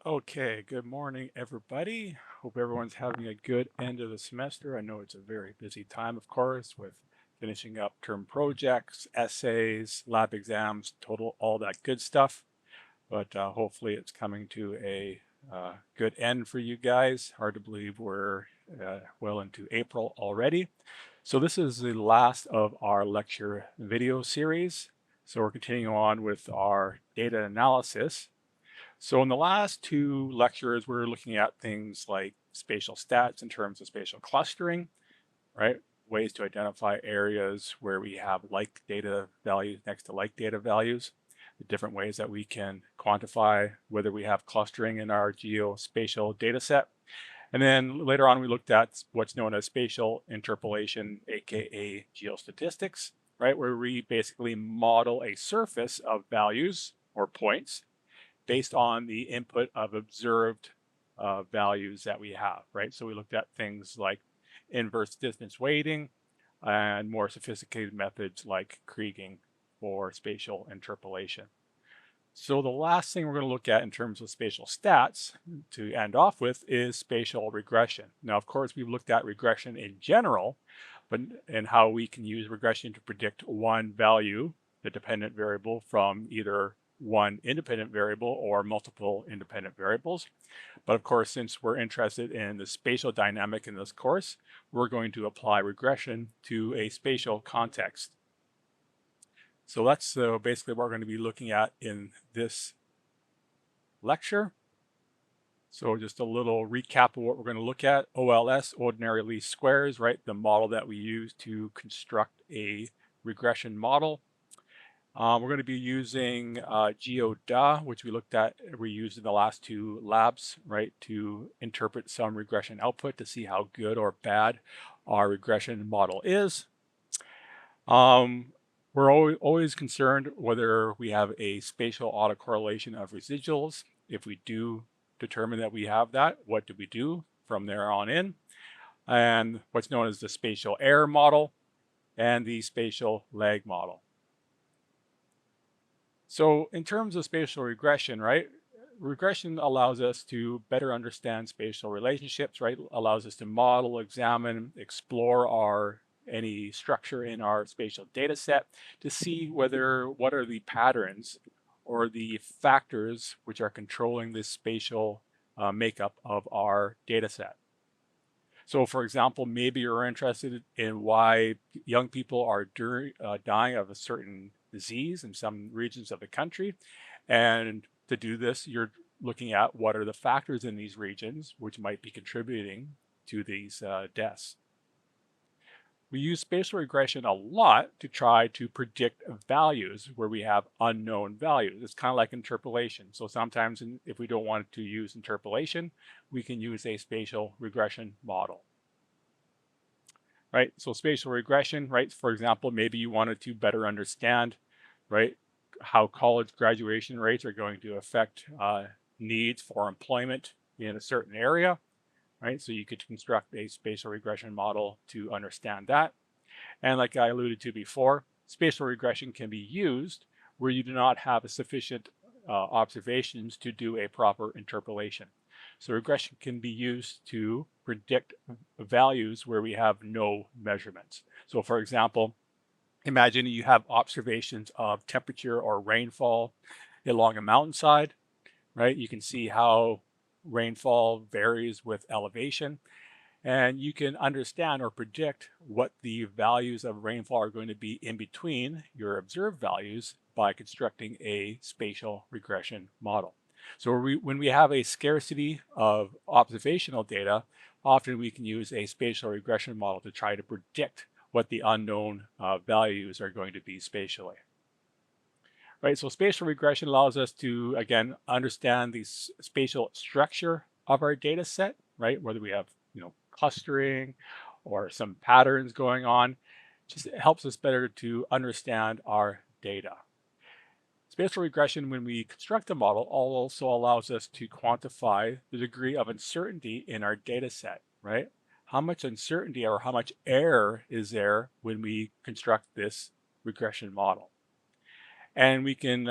Okay, good morning, everybody. Hope everyone's having a good end of the semester. I know it's a very busy time, of course, with finishing up term projects, essays, lab exams, total, all that good stuff. But hopefully it's coming to a good end for you guys. Hard to believe we're well into April already. So this is the last of our lecture video series. So we're continuing on with our data analysis. So in the last two lectures, we're looking at things like spatial stats in terms of spatial clustering, right? Ways to identify areas where we have like data values next to like data values, the different ways that we can quantify whether we have clustering in our geospatial data set. And then later on, we looked at what's known as spatial interpolation, aka geostatistics, right? Where we basically model a surface of values or points based on the input of observed values that we have, right? So we looked at things like inverse distance weighting and more sophisticated methods like kriging for spatial interpolation. So the last thing we're going to look at in terms of spatial stats to end off with is spatial regression. Now, of course, we've looked at regression in general, but and how we can use regression to predict one value, the dependent variable, from either one independent variable or multiple independent variables. But of course, since we're interested in the spatial dynamic in this course, we're going to apply regression to a spatial context. So that's basically what we're going to be looking at in this lecture. So just a little recap of what we're going to look at. OLS, ordinary least squares, right? The model that we use to construct a regression model. We're going to be using Geog, which we used in the last two labs, right, to interpret some regression output to see how good or bad our regression model is. We're always concerned whether we have a spatial autocorrelation of residuals. If we do determine that we have that, what do we do from there on in? And what's known as the spatial error model and the spatial lag model. So in terms of spatial regression, right? Regression allows us to better understand spatial relationships, right? Allows us to model, examine, explore any structure in our spatial data set to see what are the patterns or the factors which are controlling this spatial makeup of our data set. So for example, maybe you're interested in why young people are dying of a certain disease in some regions of the country. And to do this, you're looking at what are the factors in these regions which might be contributing to these deaths. We use spatial regression a lot to try to predict values where we have unknown values. It's kind of like interpolation. So sometimes if we don't want to use interpolation, we can use a spatial regression model. Right? So spatial regression, right? For example, maybe you wanted to better understand, right, how college graduation rates are going to affect needs for employment in a certain area, right? So you could construct a spatial regression model to understand that. And like I alluded to before, spatial regression can be used where you do not have a sufficient observations to do a proper interpolation. So regression can be used to predict values where we have no measurements. So for example, imagine you have observations of temperature or rainfall along a mountainside, right? You can see how rainfall varies with elevation. And you can understand or predict what the values of rainfall are going to be in between your observed values by constructing a spatial regression model. So when we have a scarcity of observational data, often we can use a spatial regression model to try to predict what the unknown values are going to be spatially. Right, so spatial regression allows us to, again, understand the spatial structure of our data set, right? Whether we have, clustering or some patterns going on, just helps us better to understand our data. Spatial regression, when we construct a model, also allows us to quantify the degree of uncertainty in our data set, right? How much uncertainty or how much error is there when we construct this regression model? And we can,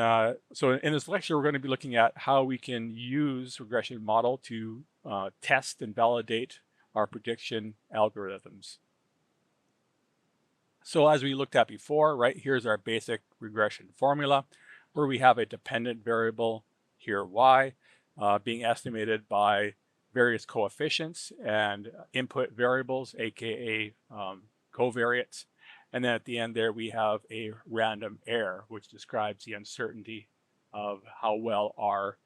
so in this lecture, we're going to be looking at how we can use regression model to test and validate our prediction algorithms. So as we looked at before, right, here's our basic regression formula where we have a dependent variable here, y, being estimated by various coefficients and input variables, aka covariates. And then at the end there, we have a random error, which describes the uncertainty of how well our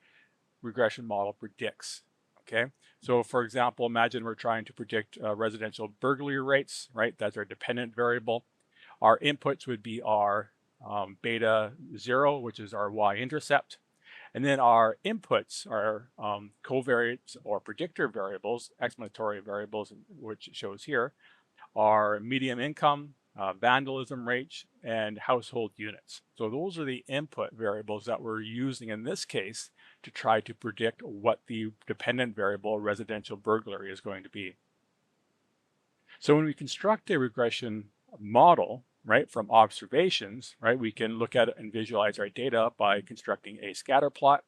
regression model predicts. Okay, so for example, imagine we're trying to predict residential burglary rates, right? That's our dependent variable. Our inputs would be our beta 0, which is our y-intercept. And then our inputs are covariates or predictor variables, explanatory variables, which it shows here, are median income, vandalism rates, and household units. So those are the input variables that we're using in this case to try to predict what the dependent variable residential burglary is going to be. So when we construct a regression model, right, from observations, right, we can look at it and visualize our data by constructing a scatter plot.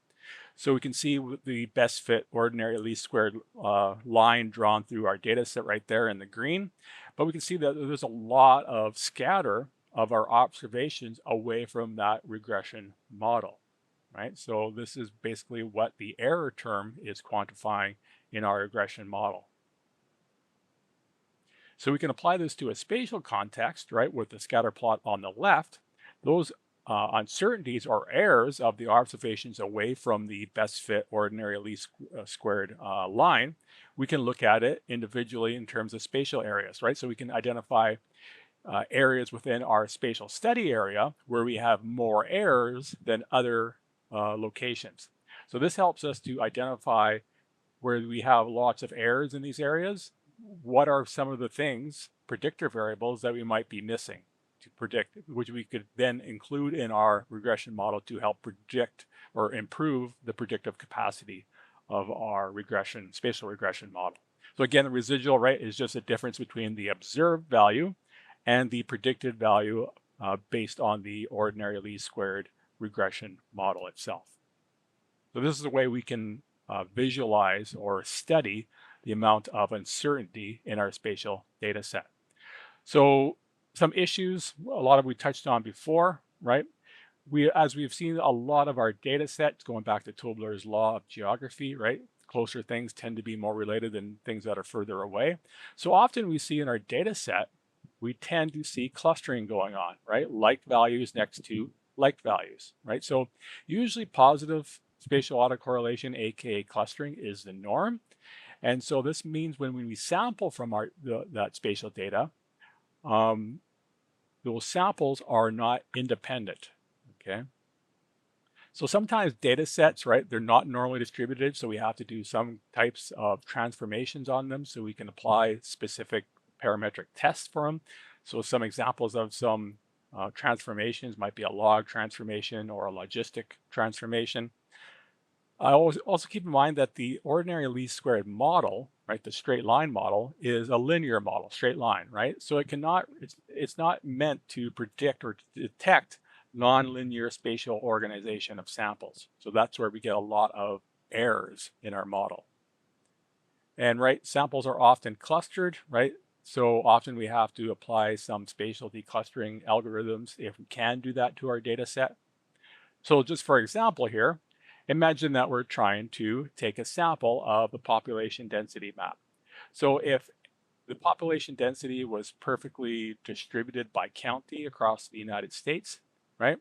So we can see the best fit ordinary least squared line drawn through our data set right there in the green. But we can see that there's a lot of scatter of our observations away from that regression model, right? So this is basically what the error term is quantifying in our regression model. So we can apply this to a spatial context, right, with the scatter plot on the left. Those uncertainties or errors of the observations away from the best fit ordinary least squared line, we can look at it individually in terms of spatial areas, right? So we can identify areas within our spatial study area where we have more errors than other locations. So this helps us to identify where we have lots of errors in these areas. What are some of the things, predictor variables, that we might be missing to predict, which we could then include in our regression model to help predict or improve the predictive capacity of our spatial regression model. So again, the residual, right, is just a difference between the observed value and the predicted value based on the ordinary least squared regression model itself. So this is a way we can visualize or study the amount of uncertainty in our spatial data set. So some issues, a lot of we touched on before, right? As we've seen a lot of our data sets, going back to Tobler's law of geography, right? Closer things tend to be more related than things that are further away. So often we see in our data set, we tend to see clustering going on, right? Like values next to like values, right? So usually positive spatial autocorrelation, aka clustering, is the norm. And so this means when we sample from that spatial data, those samples are not independent, okay? So sometimes data sets, right, they're not normally distributed, so we have to do some types of transformations on them so we can apply specific parametric tests for them. So some examples of some transformations might be a log transformation or a logistic transformation. I also keep in mind that the ordinary least squared model, right, the straight line model, is a linear model, straight line, right? So it's not meant to predict or to detect nonlinear spatial organization of samples. So that's where we get a lot of errors in our model. And right, samples are often clustered, right? So often we have to apply some spatial declustering algorithms if we can do that to our data set. So just for example here, imagine that we're trying to take a sample of the population density map. So if the population density was perfectly distributed by county across the United States, right?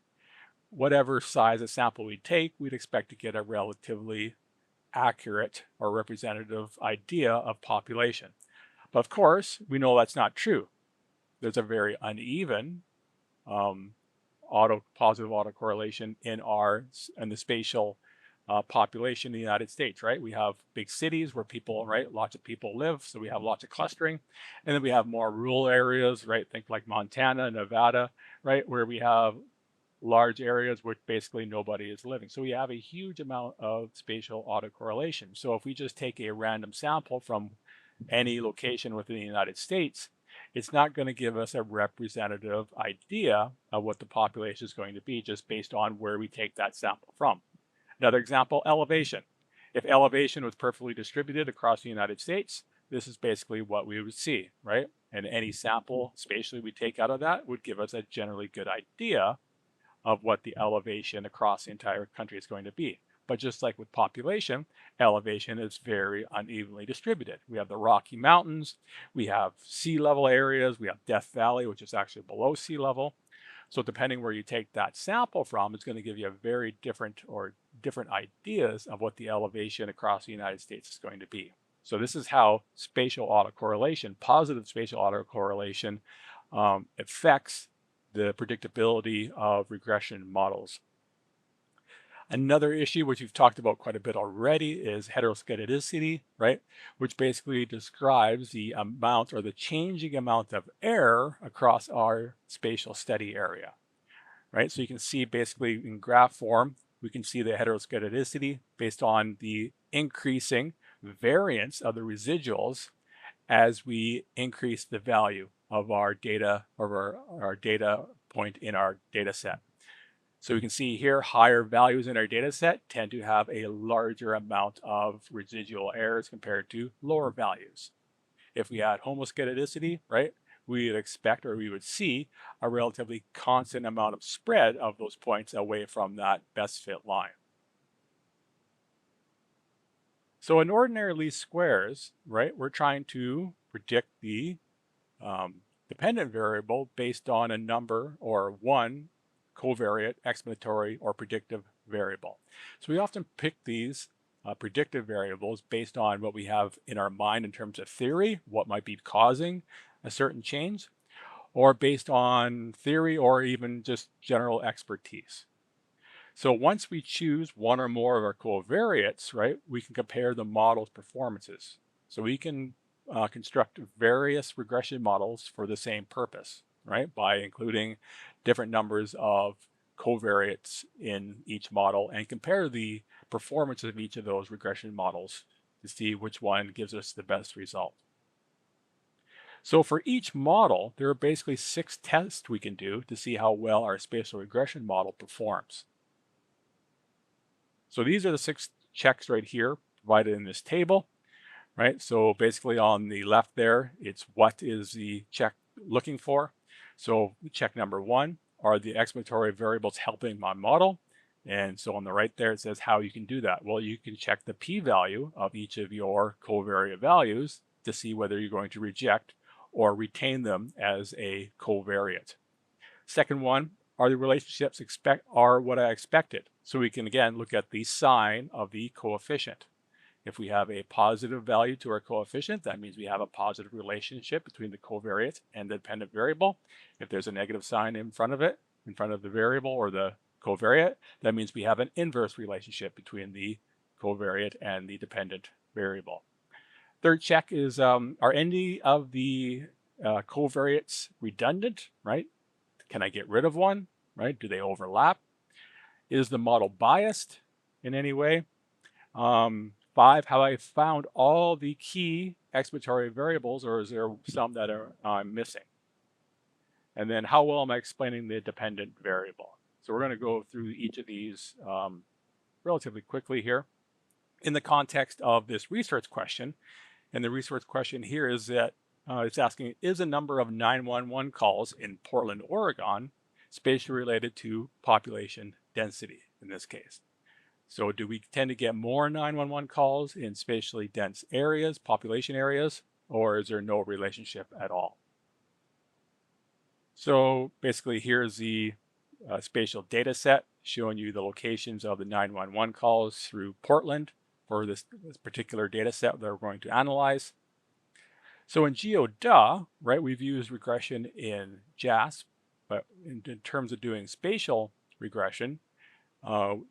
Whatever size of sample we take, we'd expect to get a relatively accurate or representative idea of population. But of course, we know that's not true. There's a very uneven positive autocorrelation in the spatial population in the United States, right? We have big cities where people, right, lots of people live, so we have lots of clustering. And then we have more rural areas, right? Think like Montana, Nevada, right, where we have large areas where basically nobody is living. So we have a huge amount of spatial autocorrelation. So if we just take a random sample from any location within the United States, it's not going to give us a representative idea of what the population is going to be just based on where we take that sample from. Another example, elevation. If elevation was perfectly distributed across the United States, this is basically what we would see, right? And any sample spatially we take out of that would give us a generally good idea of what the elevation across the entire country is going to be. But just like with population, elevation is very unevenly distributed. We have the Rocky Mountains, we have sea level areas, we have Death Valley, which is actually below sea level. So depending where you take that sample from, it's going to give you a very different ideas of what the elevation across the United States is going to be. So this is how spatial autocorrelation, positive spatial autocorrelation, affects the predictability of regression models. Another issue, which we've talked about quite a bit already, is heteroscedasticity, right? Which basically describes the amount or the changing amount of error across our spatial study area, right? So you can see basically in graph form, we can see the heteroscedasticity based on the increasing variance of the residuals as we increase the value of our data or our data point in our data set. So we can see here higher values in our data set tend to have a larger amount of residual errors compared to lower values. If we had homoscedasticity, right, we would expect or we would see a relatively constant amount of spread of those points away from that best fit line. So in ordinary least squares, right, we're trying to predict the dependent variable based on a number or one covariate, explanatory, or predictive variable. So we often pick these predictive variables based on what we have in our mind in terms of theory, what might be causing a certain change, or based on theory or even just general expertise. So once we choose one or more of our covariates, right, we can compare the model's performances. So we can construct various regression models for the same purpose, right, by including different numbers of covariates in each model and compare the performance of each of those regression models to see which one gives us the best result. So for each model, there are basically 6 tests we can do to see how well our spatial regression model performs. So these are the 6 checks right here provided in this table, right? So basically on the left there, it's what is the check looking for. So check number 1, are the explanatory variables helping my model? And so on the right there, it says how you can do that. Well, you can check the p-value of each of your covariate values to see whether you're going to reject or retain them as a covariate. Second one, are the relationships are what I expected? So we can again look at the sign of the coefficient. If we have a positive value to our coefficient, that means we have a positive relationship between the covariate and the dependent variable. If there's a negative sign in front of it, in front of the variable or the covariate, that means we have an inverse relationship between the covariate and the dependent variable. Third check is, are any of the covariates redundant, right? Can I get rid of one, right? Do they overlap? Is the model biased in any way? 5, have I found all the key explanatory variables, or is there some that I'm missing? And then how well am I explaining the dependent variable? So we're going to go through each of these relatively quickly here. In the context of this research question, and the research question here is that it's asking, is a number of 911 calls in Portland, Oregon, spatially related to population density in this case? So do we tend to get more 911 calls in spatially dense areas, population areas, or is there no relationship at all? So basically here's the spatial data set showing you the locations of the 911 calls through Portland for this particular data set that we're going to analyze. So in Geog, right, we've used regression in JASP, but in terms of doing spatial regression,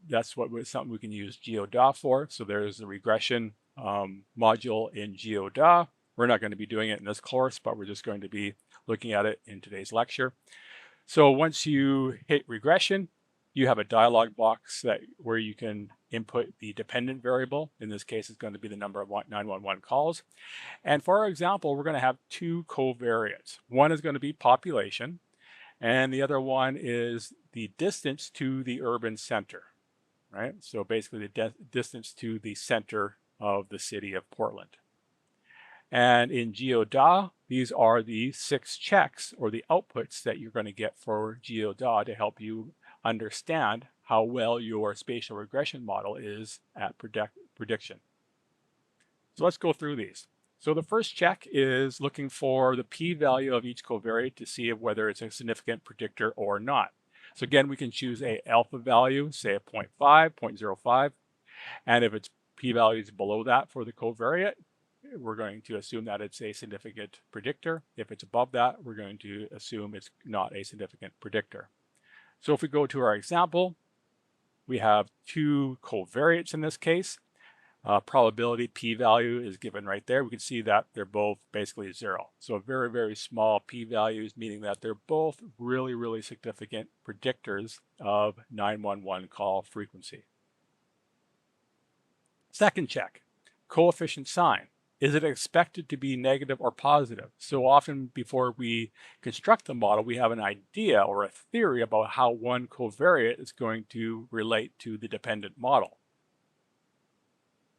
that's something we can use Geog for. So there's a regression module in Geog. We're not going to be doing it in this course, but we're just going to be looking at it in today's lecture. So once you hit regression, You have a dialog box where you can input the dependent variable. In this case, it's going to be the number of 911 calls. And for our example, we're going to have two covariates. One is going to be population, and the other one is the distance to the urban center, right? So basically the distance to the center of the city of Portland. And in Geog, these are the 6 checks or the outputs that you're going to get for Geog to help you understand how well your spatial regression model is at prediction. So let's go through these. So the first check is looking for the p-value of each covariate to see whether it's a significant predictor or not. So again, we can choose a alpha value, say a 0.5, 0.05, and if its p-value is below that for the covariate, we're going to assume that it's a significant predictor. If it's above that, we're going to assume it's not a significant predictor. So if we go to our example, we have two covariates in this case. Probability p-value is given right there. We can see that they're both basically 0. So very, very small p-values, meaning that they're both really, really significant predictors of 911 call frequency. Second check, coefficient sign. Is it expected to be negative or positive? So often before we construct the model, we have an idea or a theory about how one covariate is going to relate to the dependent model.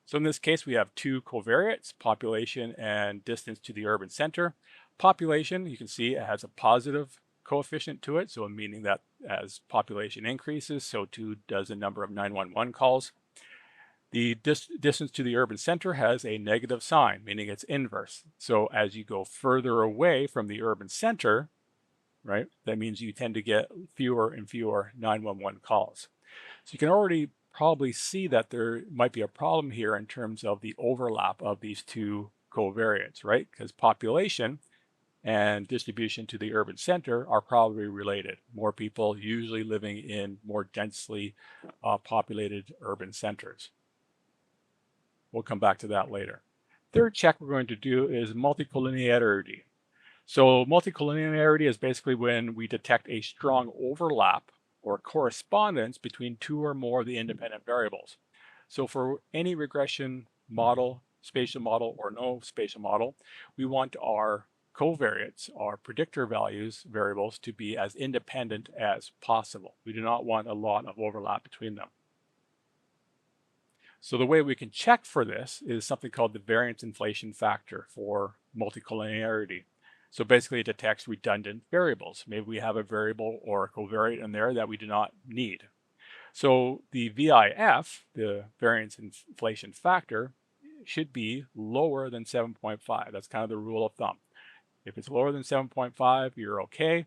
So in this case, we have two covariates, population and distance to the urban center. Population, you can see it has a positive coefficient to it, so meaning that as population increases, so too does the number of 911 calls. The distance to the urban center has a negative sign, meaning it's inverse. So as you go further away from the urban center, right, that means you tend to get fewer and fewer 911 calls. So you can already probably see that there might be a problem here in terms of the overlap of these two covariates, right? Because population and distribution to the urban center are probably related. More people usually living in more densely populated urban centers. We'll come back to that later. Third check we're going to do is multicollinearity. So multicollinearity is basically when we detect a strong overlap or correspondence between two or more of the independent variables. So for any regression model, spatial model or no spatial model, we want our covariates, our predictor values, variables, to be as independent as possible. We do not want a lot of overlap between them. So the way we can check for this is something called the variance inflation factor for multicollinearity. So basically it detects redundant variables. Maybe we have a variable or a covariate in there that we do not need. So the VIF, the variance inflation factor, should be lower than 7.5. That's kind of the rule of thumb. If it's lower than 7.5, you're okay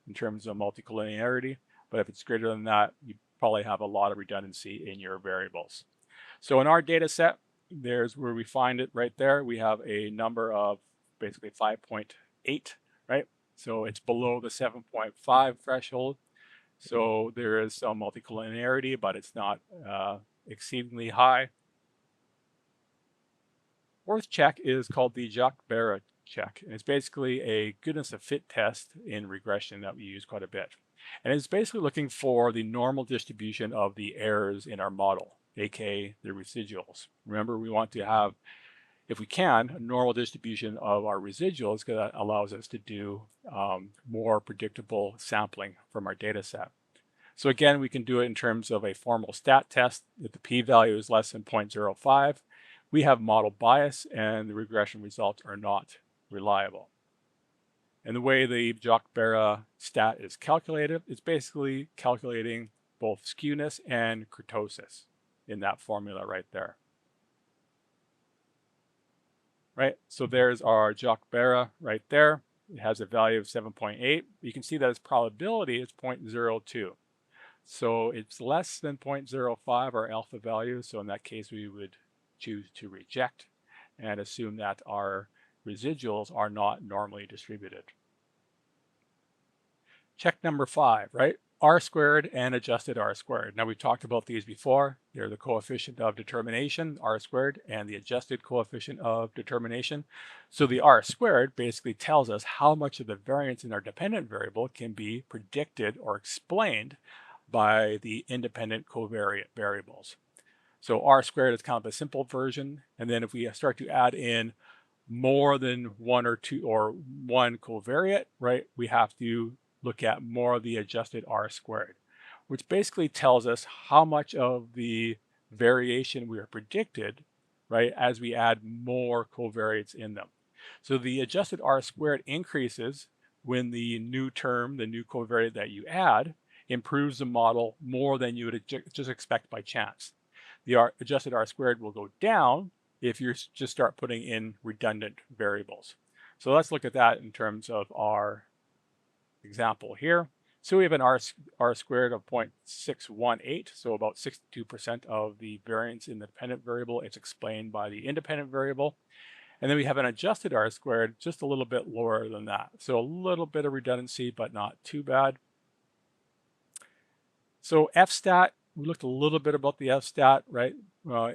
in terms of multicollinearity. But if it's greater than that, you probably have a lot of redundancy in your variables. So in our data set, there's where we find it right there. We have a number of basically 5.8, right? So it's below the 7.5 threshold. So there is some multicollinearity, but it's not exceedingly high. Fourth check is called the Geog check. And it's basically a goodness of fit test in regression that we use quite a bit. And it's basically looking for the normal distribution of the errors in our model, aka the residuals. Remember, we want to have, if we can, a normal distribution of our residuals because that allows us to do more predictable sampling from our data set. So again, we can do it in terms of a formal stat test. If the p-value is less than 0.05, we have model bias and the regression results are not reliable. And the way the Geog stat is calculated, it's basically calculating both skewness and kurtosis in that formula right there. Right, so there's our Geog right there. It has a value of 7.8. You can see that its probability is 0.02. So it's less than 0.05, our alpha value. So in that case, we would choose to reject and assume that our residuals are not normally distributed. Check number 5, right? R squared and adjusted R squared. Now we've talked about these before. They're the coefficient of determination, R squared, and the adjusted coefficient of determination. So the R squared basically tells us how much of the variance in our dependent variable can be predicted or explained by the independent covariate variables. So R squared is kind of a simple version. And then if we start to add in more than one or two or one covariate, right, we have to look at more of the adjusted R squared, which basically tells us how much of the variation we are predicted, right, as we add more covariates in them. So the adjusted R squared increases when the new term, the new covariate that you add, improves the model more than you would just expect by chance. The adjusted R squared will go down if you just start putting in redundant variables. So let's look at that in terms of our example here. So we have an R squared of 0.618, so about 62% of the variance in the dependent variable is explained by the independent variable. And then we have an adjusted R squared just a little bit lower than that. So a little bit of redundancy, but not too bad. So F-stat, we looked a little bit about the F-stat, right,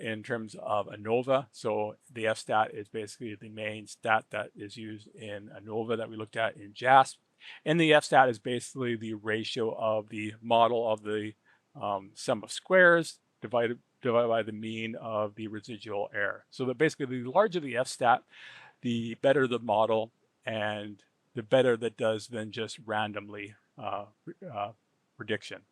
in terms of ANOVA. So the F-stat is basically the main stat that is used in ANOVA that we looked at in JASP. And the F-stat is basically the ratio of the model of the sum of squares divided by the mean of the residual error. So that basically the larger the F-stat, the better the model and the better that does than just randomly prediction.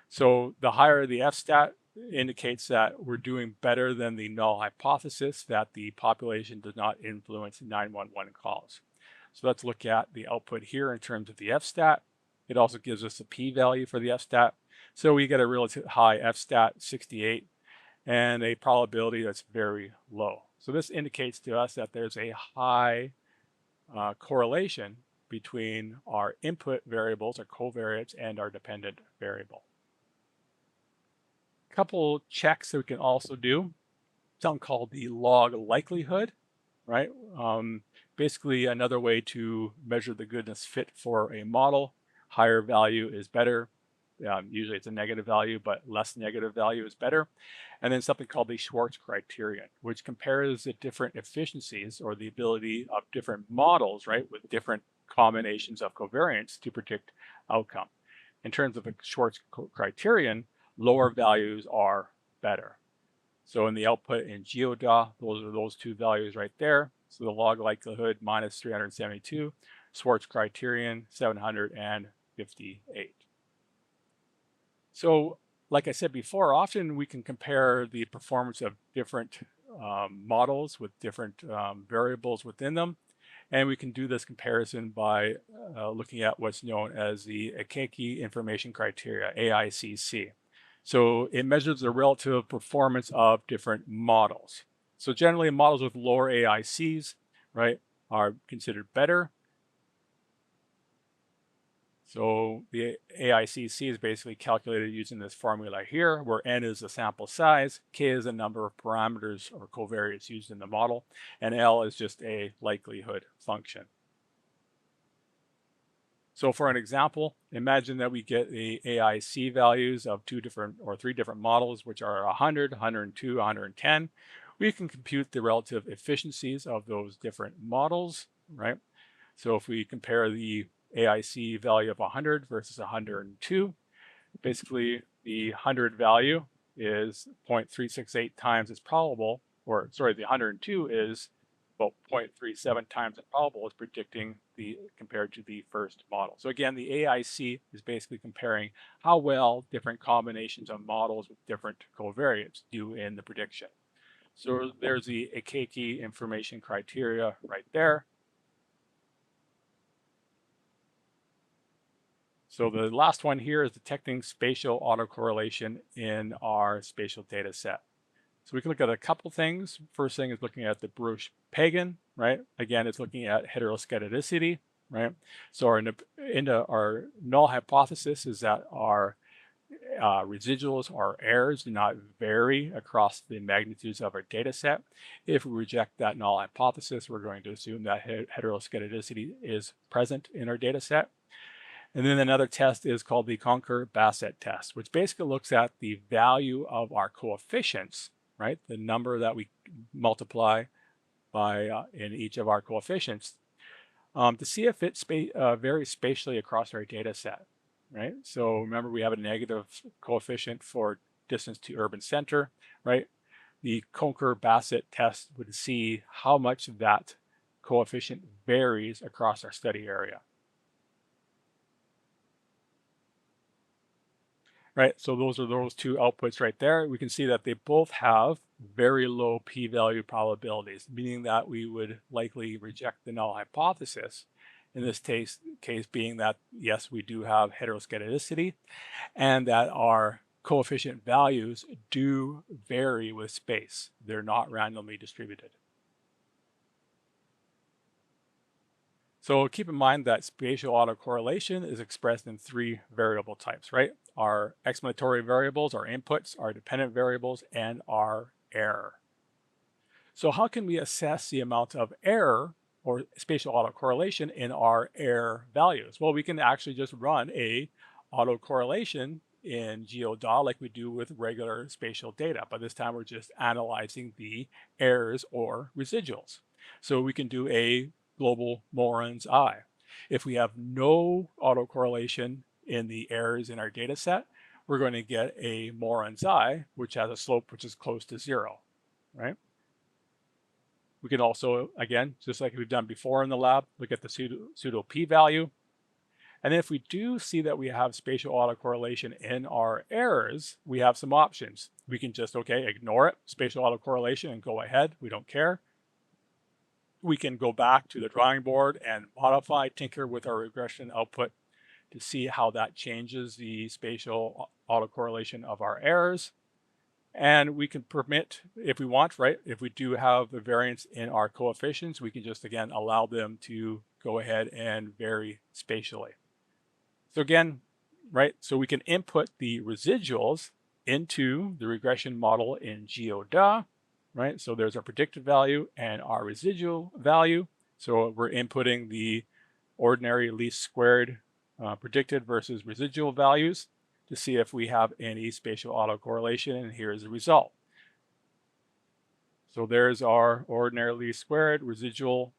So the higher the F-stat indicates that we're doing better than the null hypothesis that the population does not influence 911 calls. So let's look at the output here in terms of the F-stat. It also gives us a p-value for the F-stat. So we get a relatively high F-stat, 68, and a probability that's very low. So this indicates to us that there's a high correlation between our input variables, our covariates, and our dependent variable. Couple checks that we can also do, something called the log likelihood, right? Basically another way to measure the goodness fit for a model. Higher value is better. Usually it's a negative value, but less negative value is better. And then something called the Schwartz criterion, which compares the different efficiencies or the ability of different models, right, with different combinations of covariance to predict outcome. In terms of a Schwartz criterion, lower values are better. So in the output in Geog, those are those two values right there. So the log likelihood minus 372, Schwartz criterion 758. So like I said before, often we can compare the performance of different models with different variables within them. And we can do this comparison by looking at what's known as the Akeki Information Criteria, AICC. So it measures the relative performance of different models. So generally models with lower AICs, right, are considered better. So the AICC is basically calculated using this formula here, where N is the sample size, K is the number of parameters or covariates used in the model, and L is just a likelihood function. So for an example, imagine that we get the AIC values of two different or three different models, which are 100, 102, 110. We can compute the relative efficiencies of those different models, right? So if we compare the AIC value of 100 versus 102, basically the 100 value is 0.368 times as probable, or sorry, the 102 is about 0.37 times as probable as predicting the compared to the first model. So again, the AIC is basically comparing how well different combinations of models with different covariates do in the prediction. So there's the Akeki information criteria right there. So the last one here is detecting spatial autocorrelation in our spatial data set. So we can look at a couple things. First thing is looking at the Bruch-Pagan, right? Again, it's looking at heteroscedasticity, right? So our null hypothesis is that our residuals or errors do not vary across the magnitudes of our data set. If we reject that null hypothesis, we're going to assume that heteroscedasticity is present in our data set. And then another test is called the Conker-Bassett test, which basically looks at the value of our coefficients, right? The number that we multiply by in each of our coefficients to see if it varies spatially across our data set, right? So remember, we have a negative coefficient for distance to urban center, right? The Conker-Bassett test would see how much that coefficient varies across our study area. Right, so those are those two outputs right there. We can see that they both have very low p-value probabilities, meaning that we would likely reject the null hypothesis. In this case being that, yes, we do have heteroscedasticity and that our coefficient values do vary with space. They're not randomly distributed. So keep in mind that spatial autocorrelation is expressed in three variable types, right? Our explanatory variables, our inputs, our dependent variables, and our error. So how can we assess the amount of error or spatial autocorrelation in our error values? Well, we can actually just run a autocorrelation in Geog like we do with regular spatial data, but this time we're just analyzing the errors or residuals. So we can do a global Moran's I. If we have no autocorrelation in the errors in our data set, we're going to get a Moran's I, which has a slope which is close to 0, right? We can also, again, just like we've done before in the lab, look at the pseudo p-value. And if we do see that we have spatial autocorrelation in our errors, we have some options. We can just, ignore it, spatial autocorrelation, and go ahead. We don't care. We can go back to the drawing board and modify, tinker with our regression output to see how that changes the spatial autocorrelation of our errors. And we can permit, if we want, right, if we do have the variance in our coefficients, we can just, again, allow them to go ahead and vary spatially. So again, right, so we can input the residuals into the regression model in Geog, right? So there's our predicted value and our residual value. So we're inputting the ordinary least squared predicted versus residual values to see if we have any spatial autocorrelation, and here's the result. So there's our ordinary least squared residual,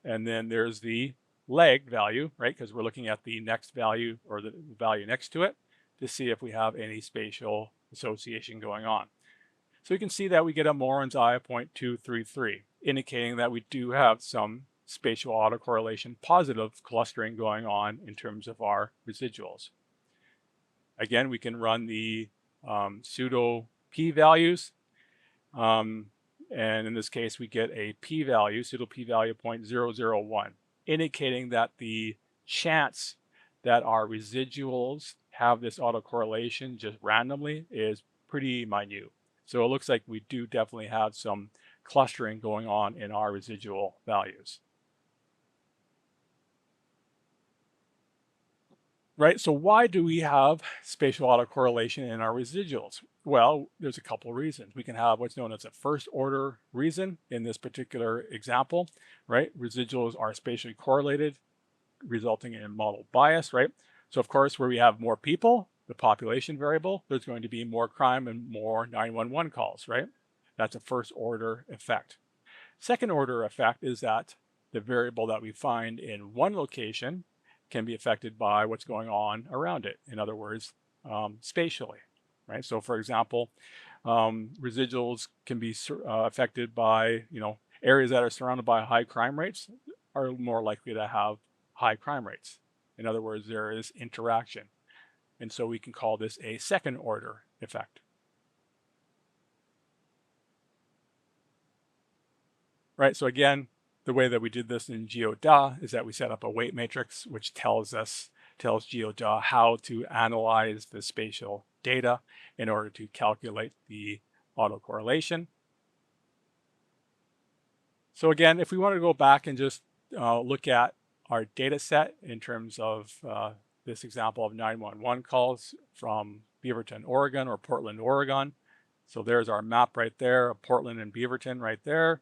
and then there's the lag value, right? Because we're looking at the next value or the value next to it to see if we have any spatial association going on. So you can see that we get a Moran's I of 0.233, indicating that we do have some spatial autocorrelation, positive clustering going on in terms of our residuals. Again, we can run the pseudo p-values. And in this case, we get a p-value, pseudo p-value of 0.001, indicating that the chance that our residuals have this autocorrelation just randomly is pretty minute. So it looks like we do definitely have some clustering going on in our residual values. Right, so why do we have spatial autocorrelation in our residuals? Well, there's a couple of reasons. We can have what's known as a first order reason in this particular example, right? Residuals are spatially correlated, resulting in model bias, right? So of course, where we have more people, the population variable, there's going to be more crime and more 911 calls, right? That's a first order effect. Second order effect is that the variable that we find in one location can be affected by what's going on around it. In other words, spatially, right? So for example, residuals can be affected by, areas that are surrounded by high crime rates are more likely to have high crime rates. In other words, there is interaction. And so we can call this a second order effect. Right, so again, the way that we did this in Geog is that we set up a weight matrix, which tells Geog how to analyze the spatial data in order to calculate the autocorrelation. So again, if we want to go back and just look at our data set in terms of this example of 911 calls from Beaverton, Oregon, or Portland, Oregon. So there's our map right there of Portland and Beaverton right there.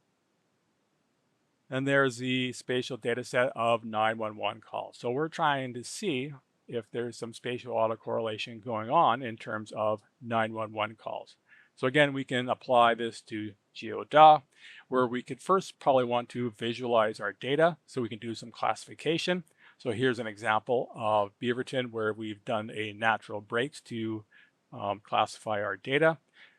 And there's the spatial data set of 911 calls. So we're trying to see if there's some spatial autocorrelation going on in terms of 911 calls. So again, we can apply this to GeoDA, where we could first probably want to visualize our data so we can do some classification. So here's an example of Beaverton where we've done a natural breaks to classify our data.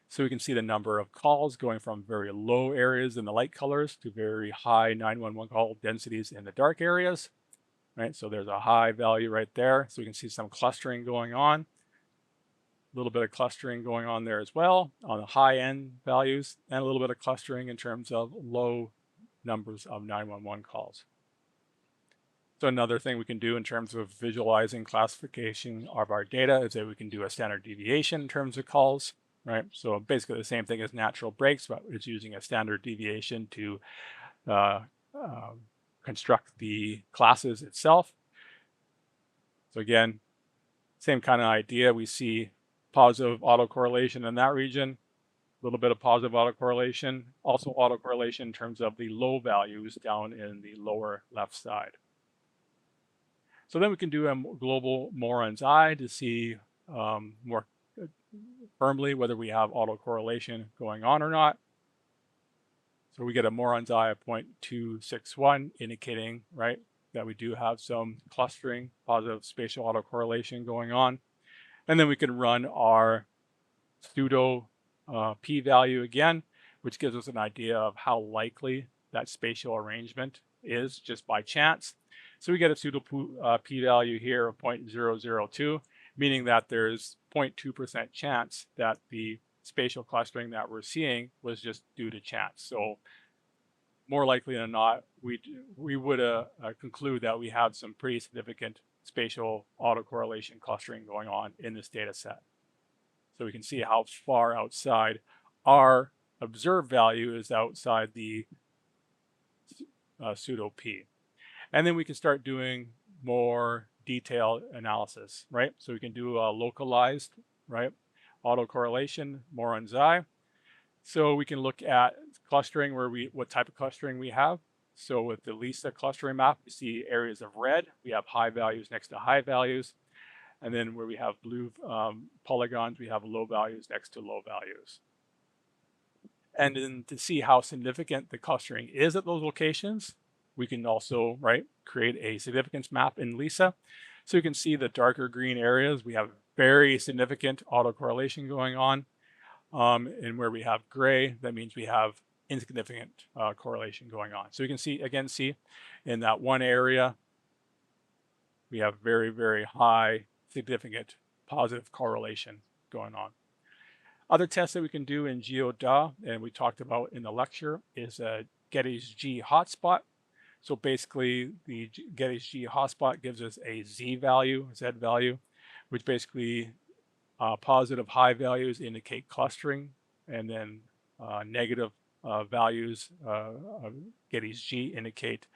So we can see the number of calls going from very low areas in the light colors to very high 911 call densities in the dark areas, right? So there's a high value right there. So we can see some clustering going on. A little bit of clustering going on there as well on the high end values, and a little bit of clustering in terms of low numbers of 911 calls. So another thing we can do in terms of visualizing classification of our data is that we can do a standard deviation in terms of calls, right? So basically the same thing as natural breaks, but it's using a standard deviation to construct the classes itself. So again, same kind of idea. We see positive autocorrelation in that region, a little bit of positive autocorrelation, also autocorrelation in terms of the low values down in the lower left side. So then we can do a global Moran's eye to see more firmly whether we have autocorrelation going on or not. So we get a Moran's eye of 0.261 indicating, right, that we do have some clustering, positive spatial autocorrelation going on. And then we can run our pseudo p-value again, which gives us an idea of how likely that spatial arrangement is just by chance. So we get a pseudo p-value here of 0.002, meaning that there's 0.2% chance that the spatial clustering that we're seeing was just due to chance. So more likely than not, we would conclude that we have some pretty significant spatial autocorrelation clustering going on in this data set. So we can see how far outside our observed value is outside the pseudo p. And then we can start doing more detailed analysis, right? So we can do a localized, right, autocorrelation, Moran's eye. So we can look at clustering what type of clustering we have. So with the LISA clustering map, we see areas of red. We have high values next to high values. And then where we have blue polygons, we have low values next to low values. And then to see how significant the clustering is at those locations, we can also, right, create a significance map in LISA. So you can see the darker green areas, we have very significant autocorrelation going on. And where we have gray, that means we have insignificant correlation going on. So you can see in that one area, we have very, very high, significant positive correlation going on. Other tests that we can do in GeoDA, and we talked about in the lecture, is a Getty's G hotspot. So basically, the Getty's G hotspot gives us a Z value, which basically positive high values indicate clustering, and then negative values of Getty's G indicate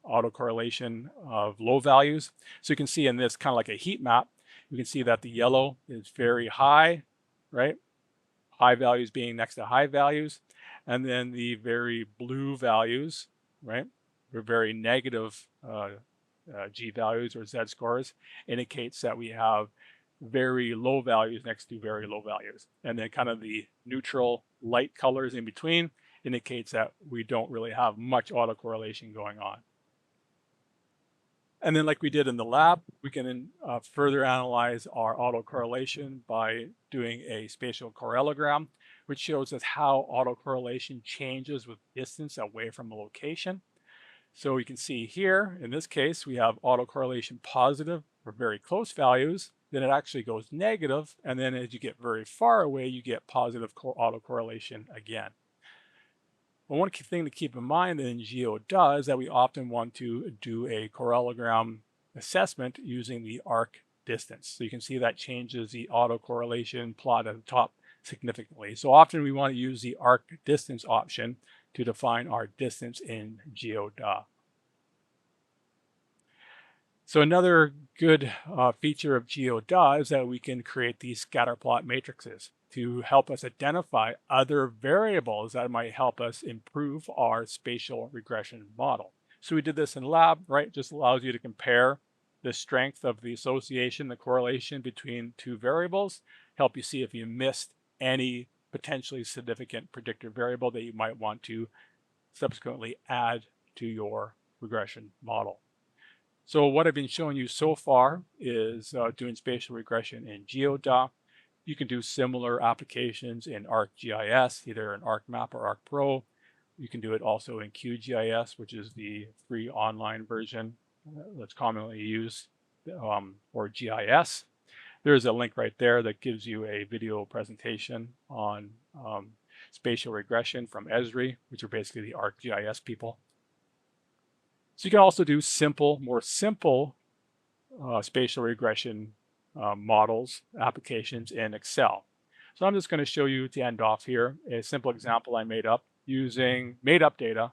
autocorrelation of low values. So you can see in this kind of like a heat map, you can see that the yellow is very high, right? High values being next to high values. And then the very blue values, right? Or very negative G values or Z scores indicates that we have very low values next to very low values. And then kind of the neutral light colors in between indicates that we don't really have much autocorrelation going on. And then like we did in the lab, we can further analyze our autocorrelation by doing a spatial correlogram, which shows us how autocorrelation changes with distance away from a location. So we can see here, in this case, we have autocorrelation positive for very close values, then it actually goes negative, and then as you get very far away, you get positive autocorrelation again. Well, one thing to keep in mind in GeoDA is that we often want to do a correlogram assessment using the arc distance. So you can see that changes the autocorrelation plot at the top significantly. So often we want to use the arc distance option to define our distance in GeoDA. So another good feature of GeoDA is that we can create these scatter plot matrices to help us identify other variables that might help us improve our spatial regression model. So we did this in lab, right? It just allows you to compare the strength of the association, the correlation between two variables, help you see if you missed any potentially significant predictor variable that you might want to subsequently add to your regression model. So what I've been showing you so far is doing spatial regression in Geog. You can do similar applications in ArcGIS, either in ArcMap or ArcPro. You can do it also in QGIS, which is the free online version that's commonly used for GIS. There's a link right there that gives you a video presentation on spatial regression from Esri, which are basically the ArcGIS people. So you can also do more simple spatial regression models, applications in Excel. So I'm just going to show you to end off here a simple example I made up using made-up data,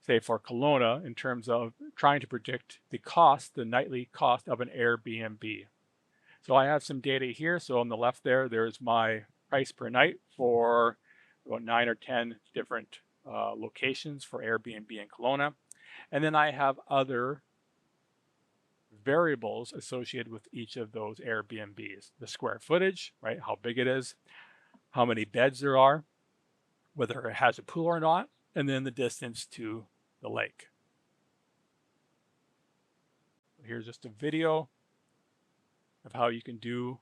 say for Kelowna, in terms of trying to predict the nightly cost of an Airbnb. So I have some data here. So on the left there's my price per night for about 9 or 10 different locations for Airbnb in Kelowna. And then I have other variables associated with each of those Airbnbs. The square footage, right? How big it is, how many beds there are, whether it has a pool or not, and then the distance to the lake. Here's just a video of how you can do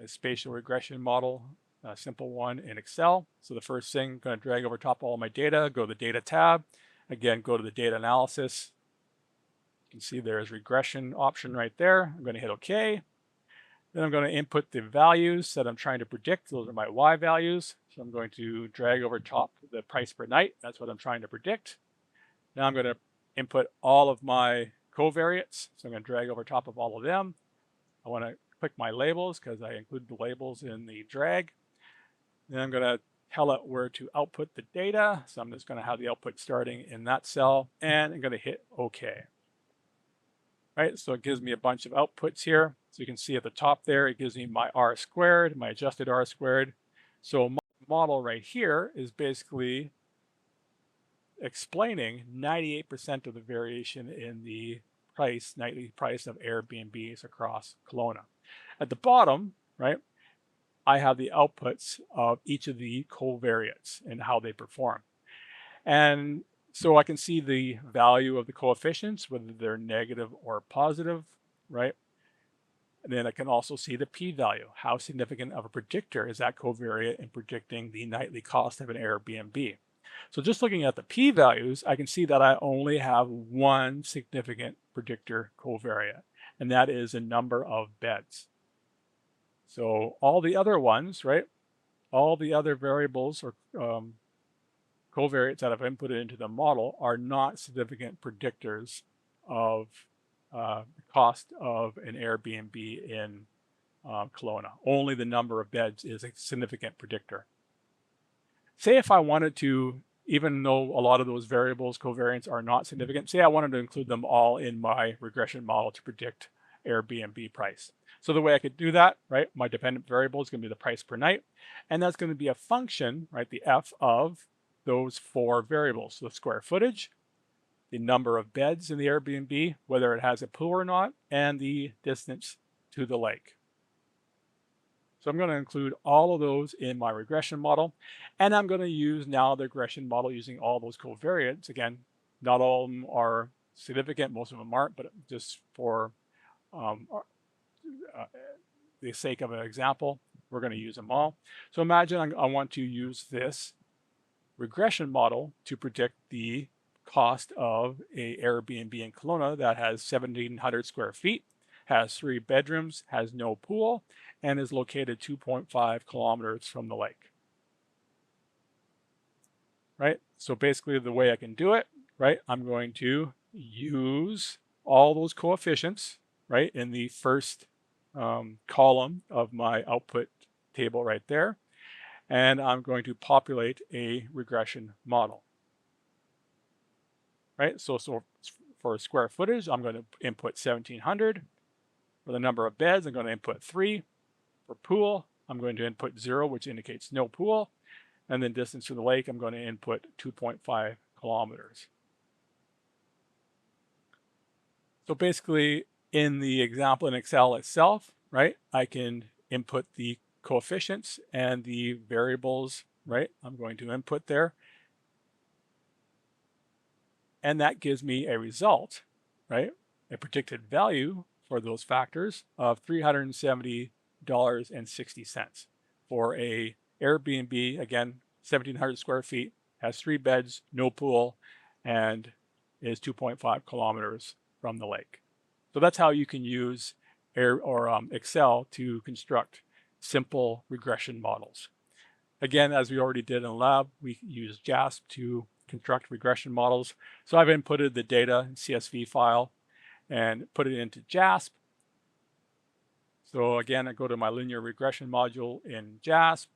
a spatial regression model, a simple one in Excel. So the first thing, I'm going to drag over top all my data, go to the data tab. Again, go to the data analysis. You can see there's regression option right there. I'm going to hit OK. Then I'm going to input the values that I'm trying to predict. Those are my Y values. So I'm going to drag over top the price per night. That's what I'm trying to predict. Now I'm going to input all of my covariates. So I'm going to drag over top of all of them. I want to click my labels because I include the labels in the drag. Then I'm going to tell it where to output the data. So I'm just going to have the output starting in that cell, and I'm going to hit OK. Right, so it gives me a bunch of outputs here. So you can see at the top there, it gives me my R squared, my adjusted R squared. So my model right here is basically explaining 98% of the variation in the nightly price of Airbnbs across Kelowna. At the bottom, right, I have the outputs of each of the covariates and how they perform. And so I can see the value of the coefficients, whether they're negative or positive, right? And then I can also see the p-value. How significant of a predictor is that covariate in predicting the nightly cost of an Airbnb? So just looking at the p-values, I can see that I only have one significant predictor covariate, and that is the number of beds. So all the other ones, right? All the other variables or covariates that I've inputted into the model are not significant predictors of the cost of an Airbnb in Kelowna. Only the number of beds is a significant predictor. Say if I wanted to, even though a lot of those variables, covariants are not significant, say I wanted to include them all in my regression model to predict Airbnb price. So the way I could do that, right, my dependent variable is going to be the price per night, and that's going to be a function, right, the f of those four variables. So the square footage, the number of beds in the Airbnb, whether it has a pool or not, and the distance to the lake. So I'm going to include all of those in my regression model, and I'm going to use now the regression model using all those covariates. Again, not all of them are significant, most of them aren't, but just for the sake of an example, we're going to use them all. So imagine I want to use this regression model to predict the cost of a Airbnb in Kelowna that has 1,700 square feet, has 3 bedrooms, has no pool, and is located 2.5 kilometers from the lake. Right? So basically the way I can do it, right, I'm going to use all those coefficients, right, in the first column of my output table right there. And I'm going to populate a regression model. Right, so for square footage, I'm going to input 1,700. For the number of beds, I'm going to input 3. For pool, I'm going to input 0, which indicates no pool. And then distance to the lake, I'm going to input 2.5 kilometers. So basically, in the example in Excel itself, right, I can input the coefficients and the variables, right? I'm going to input there. And that gives me a result, right? A predicted value for those factors of $370.60 for a Airbnb, again, 1,700 square feet, has 3 beds, no pool, and is 2.5 kilometers from the lake. So that's how you can use Excel to construct simple regression models. Again, as we already did in the lab, we use JASP to construct regression models. So I've inputted the data in CSV file and put it into JASP. So again, I go to my linear regression module in JASP.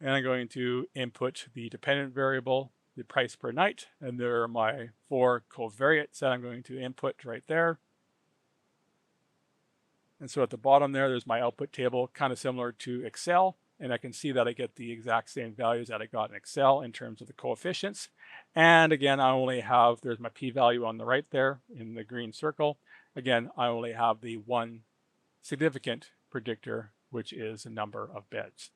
And I'm going to input the dependent variable, the price per night, and there are my 4 covariates that I'm going to input right there. And so at the bottom there's my output table, kind of similar to Excel. And I can see that I get the exact same values that I got in Excel in terms of the coefficients. And again, I only have, there's my p-value on the right there in the green circle. Again, I only have the one significant predictor, which is the number of beds.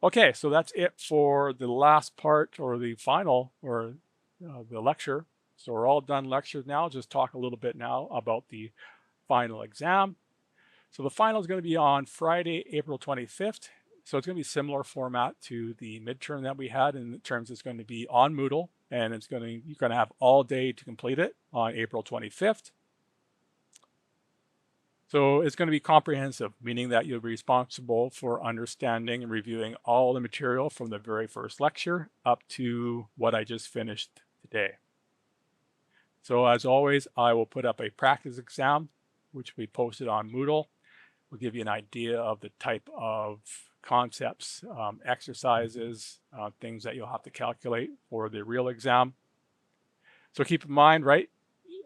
Okay, so that's it for the last part, or the final, or the lecture. So we're all done lectures now. Just talk a little bit now about the final exam. So the final is going to be on Friday, April 25th. So it's going to be similar format to the midterm that we had, in terms it's going to be on Moodle, and you're going to have all day to complete it on April 25th. So it's going to be comprehensive, meaning that you'll be responsible for understanding and reviewing all the material from the very first lecture up to what I just finished today. So as always, I will put up a practice exam, which will be posted on Moodle. We'll give you an idea of the type of concepts, exercises, things that you'll have to calculate for the real exam. So keep in mind, right,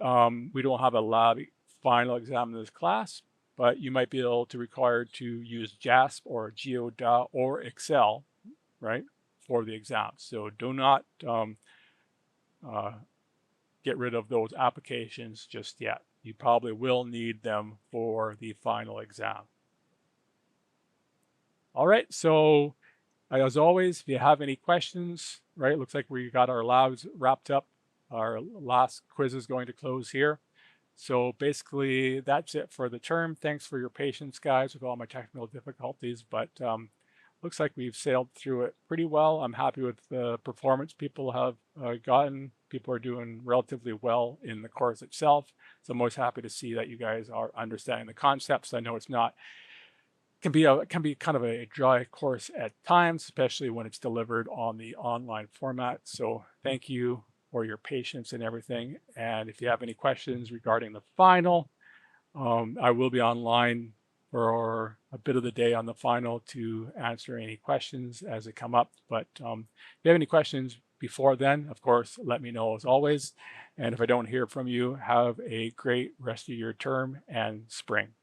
we don't have a lab final exam in this class, but you might be able to require to use JASP or Geog or Excel, right, for the exam. So do not get rid of those applications just yet. You probably will need them for the final exam. All right, so as always, if you have any questions, right, looks like we got our labs wrapped up. Our last quiz is going to close here. So basically, that's it for the term. Thanks for your patience, guys, with all my technical difficulties, but looks like we've sailed through it pretty well. I'm happy with the performance people have gotten. People are doing relatively well in the course itself. So I'm always happy to see that you guys are understanding the concepts. I know it's not, can be kind of a dry course at times, especially when it's delivered on the online format. So thank you for your patience and everything. And if you have any questions regarding the final, I will be online for a bit of the day on the final to answer any questions as they come up. But if you have any questions before then, of course, let me know as always. And if I don't hear from you, have a great rest of your term and spring.